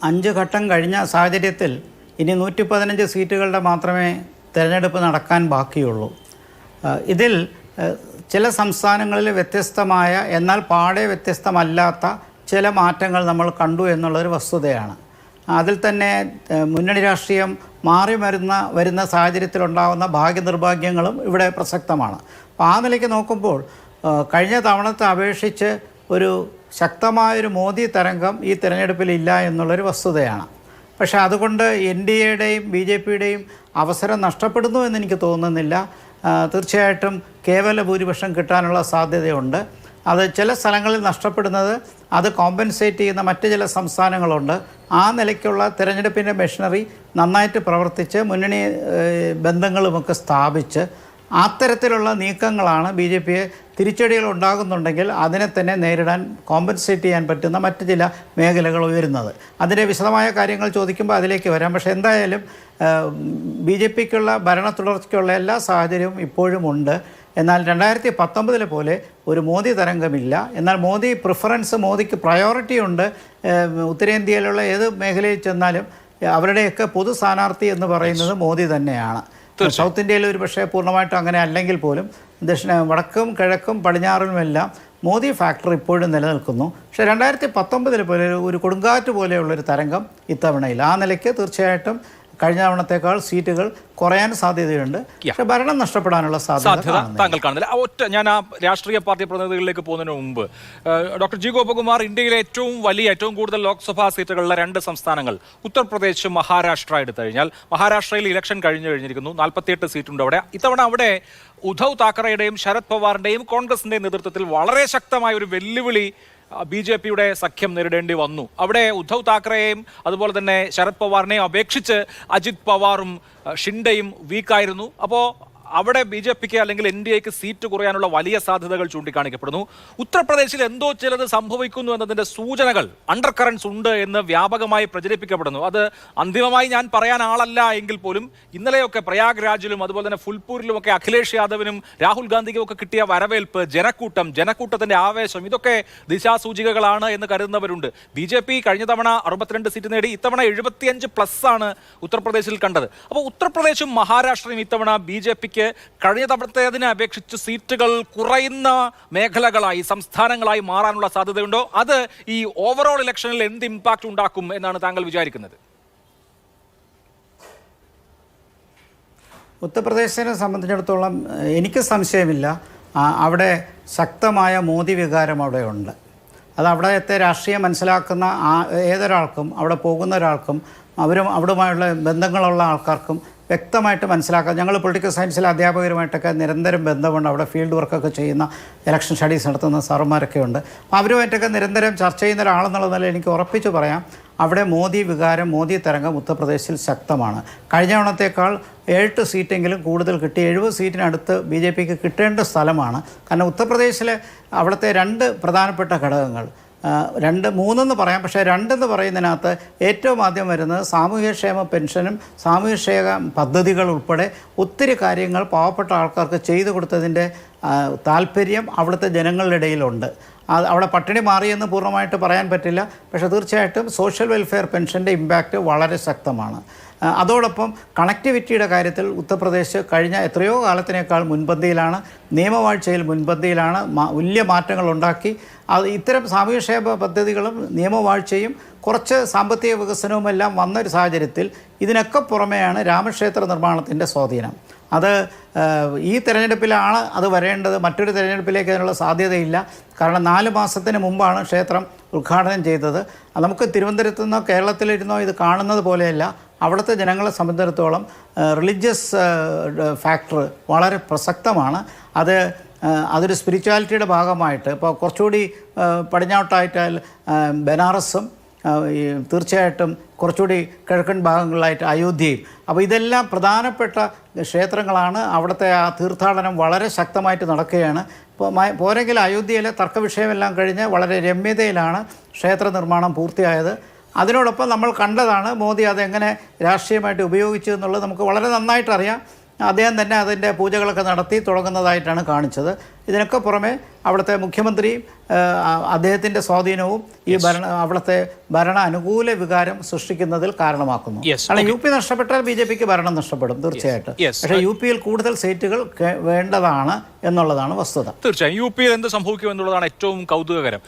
5 ഘട്ടം കഴിഞ്ഞ സാഹചര്യത്തിൽ ഇനി 115 സീറ്റുകളുടെ മാത്രമേ തിരഞ്ഞെടുപ്പ് നടക്കാൻ ബാക്കിയുള്ളൂ. ഇതിൽ ചില സംസ്ഥാനങ്ങളിൽ വ്യത്യസ്തമായ എന്നാൽ പാടെ വ്യത്യസ്തമല്ലാത്ത ചില മാറ്റങ്ങൾ നമ്മൾ കണ്ടു എന്നുള്ളൊരു വസ്തുതയാണ്. അതിൽ തന്നെ മുന്നണി രാഷ്ട്രീയം മാറി വരുന്ന സാഹചര്യത്തിലുണ്ടാകുന്ന ഭാഗ്യനിർഭാഗ്യങ്ങളും ഇവിടെ പ്രസക്തമാണ്. അപ്പോൾ ആ നിലയ്ക്ക് നോക്കുമ്പോൾ കഴിഞ്ഞ തവണത്തെ അപേക്ഷിച്ച് ഒരു ശക്തമായൊരു മോദി തരംഗം ഈ തിരഞ്ഞെടുപ്പിലില്ല എന്നുള്ളൊരു വസ്തുതയാണ്. പക്ഷേ അതുകൊണ്ട് NDAയുടെയും BJPയുടെയും അവസരം നഷ്ടപ്പെടുന്നു എന്നെനിക്ക് തോന്നുന്നില്ല. തീർച്ചയായിട്ടും കേവല ഭൂരിപക്ഷം കിട്ടാനുള്ള സാധ്യതയുണ്ട്. അത് ചില സ്ഥലങ്ങളിൽ നഷ്ടപ്പെടുന്നത് അത് കോമ്പൻസേറ്റ് ചെയ്യുന്ന മറ്റ് ചില സംസ്ഥാനങ്ങളുണ്ട്. ആ നിലയ്ക്കുള്ള തിരഞ്ഞെടുപ്പിൻ്റെ മെഷീനറി നന്നായിട്ട് പ്രവർത്തിച്ച് മുന്നണി ബന്ധങ്ങളുമൊക്കെ സ്ഥാപിച്ച് അത്തരത്തിലുള്ള നീക്കങ്ങളാണ് BJPയെ തിരിച്ചടികൾ ഉണ്ടാകുന്നുണ്ടെങ്കിൽ അതിനെ തന്നെ നേരിടാൻ കോമ്പൻസേറ്റ് ചെയ്യാൻ പറ്റുന്ന മറ്റ് ചില മേഖലകൾ ഉയരുന്നത്. അതിൻ്റെ വിശദമായ കാര്യങ്ങൾ ചോദിക്കുമ്പോൾ അതിലേക്ക് വരാം. പക്ഷേ എന്തായാലും BJPക്കുള്ള ഭരണ തുടർച്ചയ്ക്കുള്ള എല്ലാ സാഹചര്യവും ഇപ്പോഴും ഉണ്ട്. എന്നാൽ 2019 പോലെ ഒരു മോദി തരംഗമില്ല. എന്നാൽ മോദി പ്രിഫറൻസ്, മോദിക്ക് പ്രയോറിറ്റി ഉണ്ട്. ഉത്തരേന്ത്യയിലുള്ള ഏത് മേഖലയിൽ ചെന്നാലും അവരുടെയൊക്കെ പൊതു സ്ഥാനാർത്ഥി എന്ന് പറയുന്നത് മോദി തന്നെയാണ്. സൗത്ത് ഇന്ത്യയിൽ ഒരു പക്ഷേ പൂർണ്ണമായിട്ടും അങ്ങനെ അല്ലെങ്കിൽ പോലും വടക്കും കിഴക്കും പടിഞ്ഞാറിനുമെല്ലാം മോദി ഫാക്ടർ ഇപ്പോഴും നിലനിൽക്കുന്നു. പക്ഷേ 2019 പോലെ ഒരു കൊടുങ്കാറ്റ് പോലെയുള്ളൊരു തരംഗം ഇത്തവണയിൽ. ആ നിലയ്ക്ക് തീർച്ചയായിട്ടും കഴിഞ്ഞ തവണത്തേക്കാൾ സീറ്റുകൾ കുറയാൻ സാധ്യതയുണ്ട്. പക്ഷേ ഭരണം നഷ്ടപ്പെടാനുള്ള സാധ്യത താങ്കൾ കാണുന്നില്ല. ഞാൻ ആ രാഷ്ട്രീയ പാർട്ടി പ്രതിനിധികളിലേക്ക് പോകുന്നതിന് മുമ്പ് ഡോക്ടർ ജി ഗോപകുമാർ, ഇന്ത്യയിലെ ഏറ്റവും കൂടുതൽ ലോക്സഭാ സീറ്റുകളുള്ള 2 സംസ്ഥാനങ്ങൾ ഉത്തർപ്രദേശ്, മഹാരാഷ്ട്ര എടുത്തു കഴിഞ്ഞാൽ മഹാരാഷ്ട്രയിൽ ഇലക്ഷൻ കഴിഞ്ഞിരിക്കുന്നു. 48 സീറ്റുണ്ട് അവിടെ. ഇത്തവണ അവിടെ ഉദ്ധവ് താക്കറെയുടെയും ശരത് പവാറിന്റെയും കോൺഗ്രസിന്റെയും നേതൃത്വത്തിൽ വളരെ ശക്തമായ ഒരു വെല്ലുവിളി BJPയുടെ സഖ്യം നേരിടേണ്ടി വന്നു. അവിടെ ഉദ്ധവ് താക്കറെയും അതുപോലെ തന്നെ ശരത് പവാറിനെയും അപേക്ഷിച്ച് അജിത് പവാറും ഷിൻഡെയും വീക്കായിരുന്നു. അപ്പോൾ അവിടെ BJPക്ക് അല്ലെങ്കിൽ NDAക്ക് സീറ്റ് കുറയാനുള്ള വലിയ സാധ്യതകൾ ചൂണ്ടിക്കാണിക്കപ്പെടുന്നു. ഉത്തർപ്രദേശിൽ എന്തോ ചിലത് സംഭവിക്കുന്നു എന്നതിൻ്റെ സൂചനകൾ, അണ്ടർ കറൻസ് ഉണ്ട് എന്ന് വ്യാപകമായി പ്രചരിപ്പിക്കപ്പെടുന്നു. അത് അന്തിമമായി ഞാൻ പറയാൻ ആളല്ല എങ്കിൽ പോലും ഇന്നലെയൊക്കെ പ്രയാഗ്രാജിലും അതുപോലെ തന്നെ ഫുൽപൂരിലുമൊക്കെ അഖിലേഷ് യാദവിനും രാഹുൽ ഗാന്ധിക്കും ഒക്കെ കിട്ടിയ വരവേൽപ്പ്, ജനക്കൂട്ടത്തിന്റെ ആവേശം, ഇതൊക്കെ ദിശാസൂചികകളാണ് എന്ന് കരുതുന്നവരുണ്ട്. BJP കഴിഞ്ഞ തവണ 62 സീറ്റ് നേടി. ഇത്തവണ 75+ ആണ് ഉത്തർപ്രദേശിൽ കണ്ടത്. അപ്പോൾ ഉത്തർപ്രദേശും മഹാരാഷ്ട്രയും ഇത്തവണ BJPക്ക് കഴിഞ്ഞ തവണത്തേതിനെ അപേക്ഷിച്ച് സീറ്റുകൾ കുറയുന്ന മേഖലകളായി, സംസ്ഥാനങ്ങളായി മാറാനുള്ള സാധ്യതയുണ്ടോ? അത് ഈ ഓവറോൾ ഇലക്ഷനിൽ എന്ത് ഇമ്പാക്ട് ഉണ്ടാക്കും എന്നാണ് താങ്കൾ വിചാരിക്കുന്നത്? ഉത്തർപ്രദേശിനെ സംബന്ധിച്ചിടത്തോളം എനിക്ക് സംശയമില്ല, അവിടെ ശക്തമായ മോദി വികാരം അവിടെ ഉണ്ട്. അത് അവിടത്തെ രാഷ്ട്രീയം മനസ്സിലാക്കുന്ന ഏതൊരാൾക്കും, അവിടെ പോകുന്ന ഒരാൾക്കും, അവിടുമായുള്ള ബന്ധങ്ങളുള്ള ആൾക്കാർക്കും വ്യക്തമായിട്ട് മനസ്സിലാക്കാം. ഞങ്ങൾ പൊളിറ്റിക്കൽ സയൻസിലെ അധ്യാപകരുമായിട്ടൊക്കെ നിരന്തരം ബന്ധമുണ്ട്. അവിടെ ഫീൽഡ് വർക്കൊക്കെ ചെയ്യുന്ന, ഇലക്ഷൻ സ്റ്റഡീസ് നടത്തുന്ന സാറുമാരൊക്കെ ഉണ്ട്. അപ്പോൾ അവരുമായിട്ടൊക്കെ നിരന്തരം ചർച്ച ചെയ്യുന്ന ഒരാളെന്നുള്ള നിലയിൽ എനിക്ക് ഉറപ്പിച്ച് പറയാം, അവിടെ മോദി വികാരം, മോദി തരംഗം ഉത്തർപ്രദേശിൽ ശക്തമാണ്. കഴിഞ്ഞ തവണത്തേക്കാൾ 7 സീറ്റെങ്കിലും കൂടുതൽ കിട്ടി. 70 സീറ്റിനടുത്ത് BJPക്ക് കിട്ടേണ്ട സ്ഥലമാണ്. കാരണം ഉത്തർപ്രദേശിലെ അവിടുത്തെ 2 പ്രധാനപ്പെട്ട ഘടകങ്ങൾ, 3 പറയാം. പക്ഷേ 2 പറയുന്നതിനകത്ത് ഏറ്റവും ആദ്യം വരുന്നത് സാമൂഹ്യക്ഷേമ പെൻഷനും സാമൂഹ്യക്ഷേമ പദ്ധതികൾ ഉൾപ്പെടെ ഒത്തിരി കാര്യങ്ങൾ പാവപ്പെട്ട ആൾക്കാർക്ക് ചെയ്തു കൊടുത്തതിൻ്റെ താല്പര്യം അവിടുത്തെ ജനങ്ങളുടെ ഇടയിലുണ്ട്. അവിടെ പട്ടിണി മാറിയെന്ന് പൂർണ്ണമായിട്ട് പറയാൻ പറ്റില്ല. പക്ഷേ തീർച്ചയായിട്ടും സോഷ്യൽ വെൽഫെയർ പെൻഷൻ്റെ ഇമ്പാക്റ്റ് വളരെ ശക്തമാണ്. അതോടൊപ്പം കണക്ടിവിറ്റിയുടെ കാര്യത്തിൽ ഉത്തർപ്രദേശ് കഴിഞ്ഞ എത്രയോ കാലത്തിനേക്കാൾ മുൻപന്തിയിലാണ്, നിയമവാഴ്ചയിൽ മുൻപന്തിയിലാണ്, വലിയ മാറ്റങ്ങൾ ഉണ്ടാക്കി. ഇത്തരം സാമൂഹ്യക്ഷേമ പദ്ധതികളും നിയമവാഴ്ചയും കുറച്ച് സാമ്പത്തിക വികസനവുമെല്ലാം വന്നൊരു സാഹചര്യത്തിൽ ഇതിനൊക്കെ പുറമെയാണ് രാമക്ഷേത്ര നിർമ്മാണത്തിൻ്റെ സ്വാധീനം. അത് ഈ തിരഞ്ഞെടുപ്പിലാണ് അത് വരേണ്ടത്. മറ്റൊരു തിരഞ്ഞെടുപ്പിലേക്ക് അതിനുള്ള സാധ്യതയില്ല. കാരണം 4 മാസത്തിന് മുമ്പാണ് ക്ഷേത്രം ഉദ്ഘാടനം ചെയ്തത്. നമുക്ക് തിരുവനന്തപുരത്തു നിന്നോ കേരളത്തിലിരുന്നോ ഇത് കാണുന്നത് പോലെയല്ല. അവിടുത്തെ ജനങ്ങളെ സംബന്ധിച്ചിടത്തോളം റിലീജിയസ് ഫാക്ടർ വളരെ പ്രസക്തമാണ്. അതൊരു സ്പിരിച്വാലിറ്റിയുടെ ഭാഗമായിട്ട് ഇപ്പോൾ കുറച്ചുകൂടി പടിഞ്ഞാട്ടായിട്ട് ബനാറസും തീർച്ചയായിട്ടും കുറച്ചുകൂടി കിഴക്കൻ ഭാഗങ്ങളിലായിട്ട് അയോധ്യയും. അപ്പോൾ ഇതെല്ലാം പ്രധാനപ്പെട്ട ക്ഷേത്രങ്ങളാണ്. അവിടുത്തെ ആ തീർത്ഥാടനം വളരെ ശക്തമായിട്ട് നടക്കുകയാണ്. പോരെങ്കിൽ അയോധ്യയിലെ തർക്കവിഷയമെല്ലാം കഴിഞ്ഞ് വളരെ രമ്യതയിലാണ് ക്ഷേത്ര നിർമ്മാണം പൂർത്തിയായത്. അതിനോടൊപ്പം നമ്മൾ കണ്ടതാണ് മോദി അതെങ്ങനെ രാഷ്ട്രീയമായിട്ട് ഉപയോഗിച്ചു എന്നുള്ളത് നമുക്ക് വളരെ നന്നായിട്ടറിയാം. അദ്ദേഹം തന്നെ അതിൻ്റെ പൂജകളൊക്കെ നടത്തി തുടങ്ങുന്നതായിട്ടാണ് കാണിച്ചത്. ഇതിനൊക്കെ പുറമെ അവിടുത്തെ മുഖ്യമന്ത്രി അദ്ദേഹത്തിൻ്റെ സ്വാധീനവും ഈ അവിടുത്തെ ഭരണ അനുകൂല വികാരം സൃഷ്ടിക്കുന്നതിൽ കാരണമാക്കുന്നു. കാരണം യു പി നഷ്ടപ്പെട്ടാൽ BJPക്ക് ഭരണം നഷ്ടപ്പെടും തീർച്ചയായിട്ടും. പക്ഷേ യു പിയിൽ കൂടുതൽ സീറ്റുകൾ വേണ്ടതാണ് എന്നുള്ളതാണ് വസ്തുത. തീർച്ചയായും യു പിയിൽ എന്ത് സംഭവിക്കും എന്നുള്ളതാണ് ഏറ്റവും കൗതുകകരം.